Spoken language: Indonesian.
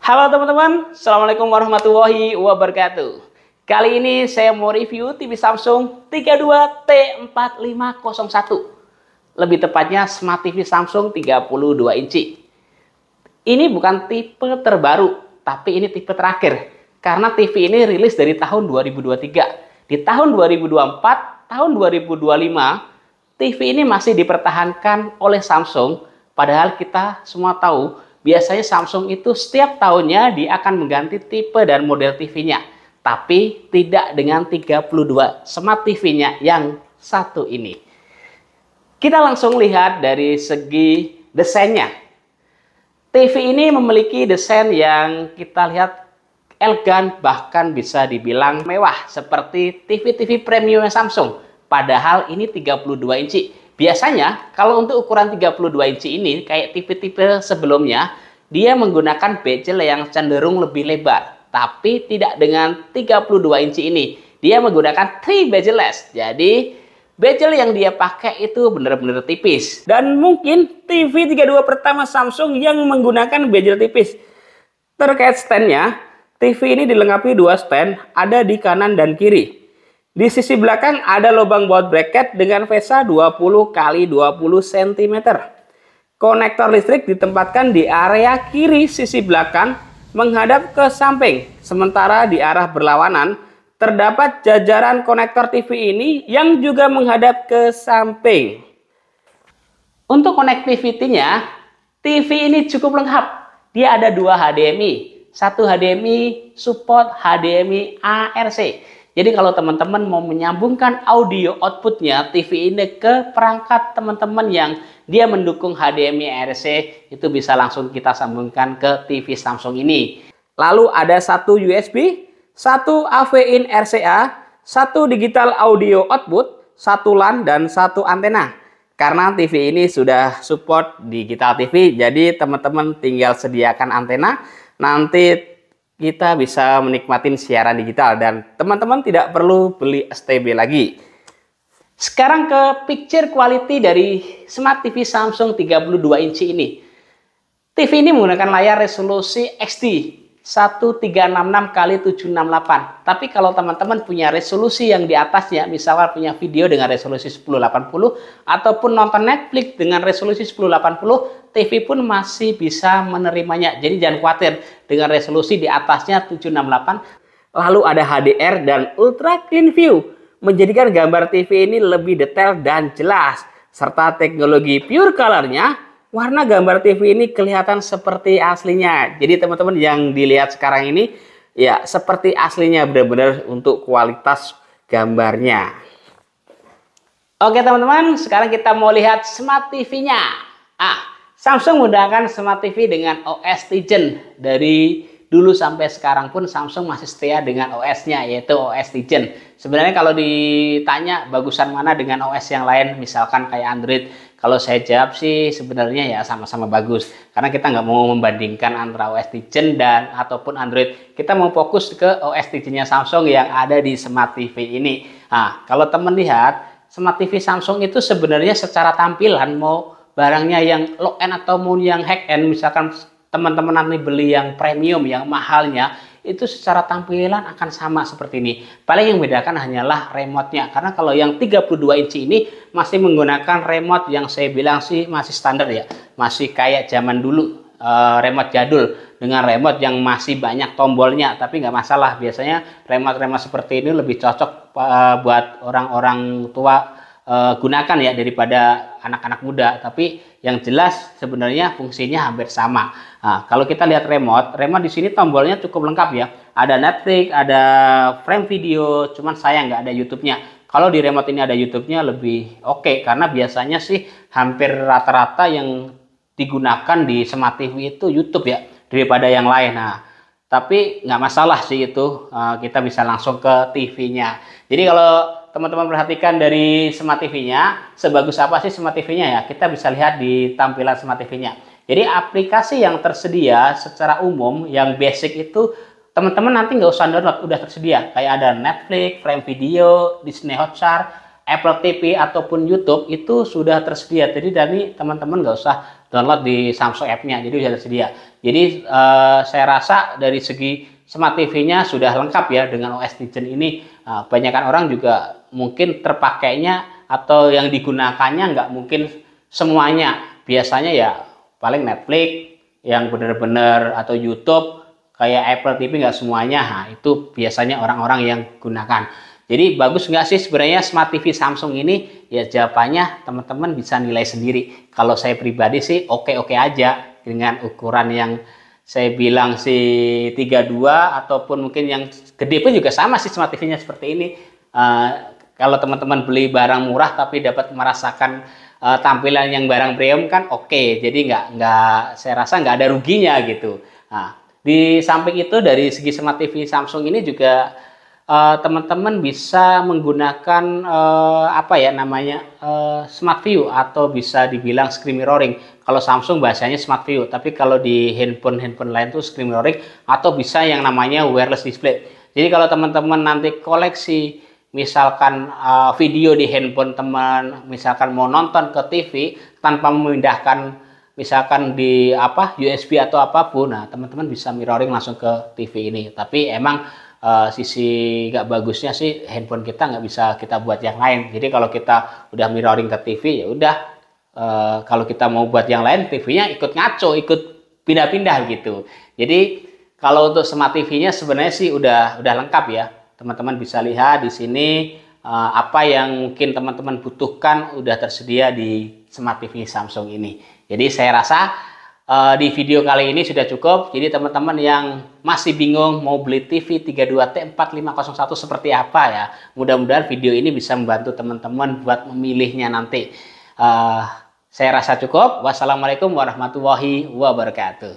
Halo teman-teman, Assalamualaikum warahmatullahi wabarakatuh. Kali ini saya mau review TV Samsung 32T4501. Lebih tepatnya Smart TV Samsung 32 inci. Ini bukan tipe terbaru, tapi ini tipe terakhir. Karena TV ini rilis dari tahun 2023. Di tahun 2024, tahun 2025, TV ini masih dipertahankan oleh Samsung. Padahal kita semua tahu, biasanya Samsung itu setiap tahunnya dia akan mengganti tipe dan model TV-nya. Tapi tidak dengan 32 Smart TV-nya yang satu ini. Kita langsung lihat dari segi desainnya. TV ini memiliki desain yang kita lihat elegan, bahkan bisa dibilang mewah seperti TV-TV premium Samsung. Padahal ini 32 inci. Biasanya kalau untuk ukuran 32 inci ini kayak tipe-tipe sebelumnya, dia menggunakan bezel yang cenderung lebih lebar. Tapi tidak dengan 32 inci ini. Dia menggunakan 3 bezel-less. Jadi bezel yang dia pakai itu benar-benar tipis. Dan mungkin TV 32 pertama Samsung yang menggunakan bezel tipis. Terkait standnya, TV ini dilengkapi dua stand, ada di kanan dan kiri. Di sisi belakang ada lubang baut bracket dengan VESA 20 x 20 cm. Konektor listrik ditempatkan di area kiri sisi belakang menghadap ke samping. Sementara di arah berlawanan terdapat jajaran konektor TV ini yang juga menghadap ke samping. Untuk connectivity-nya, TV ini cukup lengkap. Dia ada dua HDMI. Satu HDMI support HDMI ARC. Jadi kalau teman-teman mau menyambungkan audio outputnya TV ini ke perangkat teman-teman yang dia mendukung HDMI ARC, itu bisa langsung kita sambungkan ke TV Samsung ini. Lalu ada satu USB, satu AV-in RCA, satu digital audio output, satu LAN, dan satu antena. Karena TV ini sudah support digital TV, jadi teman-teman tinggal sediakan antena, nanti kita bisa menikmati siaran digital dan teman-teman tidak perlu beli STB lagi. Sekarang ke picture quality dari Smart TV Samsung 32 inci ini. TV ini menggunakan layar resolusi XD 1366x768. Tapi kalau teman-teman punya resolusi yang di atasnya, misalnya punya video dengan resolusi 1080 ataupun nonton Netflix dengan resolusi 1080, TV pun masih bisa menerimanya. Jadi jangan khawatir dengan resolusi di atasnya 768. Lalu ada HDR dan Ultra Clean View, menjadikan gambar TV ini lebih detail dan jelas. Serta teknologi Pure Color-nya, warna gambar TV ini kelihatan seperti aslinya. Jadi teman-teman yang dilihat sekarang ini ya seperti aslinya, benar-benar untuk kualitas gambarnya. Oke teman-teman, sekarang kita mau lihat Smart TV-nya. Samsung menggunakan Smart TV dengan OS Tizen. Dari dulu sampai sekarang pun Samsung masih setia dengan OS-nya, yaitu OS Tizen. Sebenarnya kalau ditanya bagusan mana dengan OS yang lain, misalkan kayak Android, kalau saya jawab sih sebenarnya ya sama-sama bagus. Karena kita nggak mau membandingkan antara OS Tizen dan ataupun Android. Kita mau fokus ke OS Tizen-nya Samsung yang ada di Smart TV ini. Kalau teman lihat, Smart TV Samsung itu sebenarnya secara tampilan mau barangnya yang low end atau mau yang high end, misalkan teman-teman nanti beli yang premium, yang mahalnya, itu secara tampilan akan sama seperti ini. Paling yang membedakan hanyalah remote-nya. Karena kalau yang 32 inci ini masih menggunakan remote yang saya bilang sih masih standar ya. Masih kayak zaman dulu, remote jadul. Dengan remote yang masih banyak tombolnya. Tapi nggak masalah. Biasanya remote-remote seperti ini lebih cocok buat orang-orang tua gunakan ya daripada anak-anak muda. Tapi yang jelas sebenarnya fungsinya hampir sama. Kalau kita lihat remote di sini tombolnya cukup lengkap ya. Ada Netflix, ada frame video, cuman sayang nggak ada YouTube-nya. Kalau di remote ini ada YouTube-nya lebih oke, karena biasanya sih hampir rata-rata yang digunakan di Smart TV itu YouTube ya daripada yang lain. Tapi nggak masalah sih itu, kita bisa langsung ke TV-nya. Jadi kalau teman-teman perhatikan dari Smart TV-nya, sebagus apa sih Smart TV-nya ya? Kita bisa lihat di tampilan Smart TV-nya. Jadi aplikasi yang tersedia secara umum, yang basic itu teman-teman nanti nggak usah download, udah tersedia. Kayak ada Netflix, Prime Video, Disney Hotstar, Apple TV ataupun YouTube itu sudah tersedia. Jadi dari teman-teman nggak usah download di Samsung app-nya, jadi sudah tersedia. Jadi saya rasa dari segi Smart TV-nya sudah lengkap ya dengan OS Tizen ini. Kebanyakan orang juga mungkin terpakainya atau yang digunakannya nggak mungkin semuanya. Biasanya ya paling Netflix yang benar-benar atau YouTube, kayak Apple TV nggak semuanya. Nah, itu biasanya orang-orang yang gunakan. Jadi bagus nggak sih sebenarnya Smart TV Samsung ini? Ya jawabannya teman-teman bisa nilai sendiri. Kalau saya pribadi sih oke-oke aja dengan ukuran yang saya bilang si 32 ataupun mungkin yang gede pun juga sama sih Smart TV-nya seperti ini. Kalau teman-teman beli barang murah tapi dapat merasakan tampilan yang barang premium kan oke. Jadi nggak saya rasa nggak ada ruginya gitu. Nah, di samping itu dari segi Smart TV Samsung ini juga teman-teman bisa menggunakan apa ya namanya Smart View atau bisa dibilang screen mirroring. Kalau Samsung bahasanya Smart View, tapi kalau di handphone lain tuh screen mirroring atau bisa yang namanya wireless display. Jadi kalau teman-teman nanti koleksi misalkan video di handphone teman, misalkan mau nonton ke TV tanpa memindahkan misalkan di USB atau apapun, nah teman-teman bisa mirroring langsung ke TV ini. Tapi emang sisi nggak bagusnya sih handphone kita nggak bisa kita buat yang lain. Jadi kalau kita udah mirroring ke TV ya udah, kalau kita mau buat yang lain TV-nya ikut ngaco, ikut pindah-pindah gitu. Jadi kalau untuk Smart TV-nya sebenarnya sih udah lengkap ya. Teman-teman bisa lihat di sini apa yang mungkin teman-teman butuhkan udah tersedia di Smart TV Samsung ini. Jadi saya rasa di video kali ini sudah cukup. Jadi teman-teman yang masih bingung mau beli TV 32T4501 seperti apa ya, mudah-mudahan video ini bisa membantu teman-teman buat memilihnya nanti. Saya rasa cukup. Wassalamualaikum warahmatullahi wabarakatuh.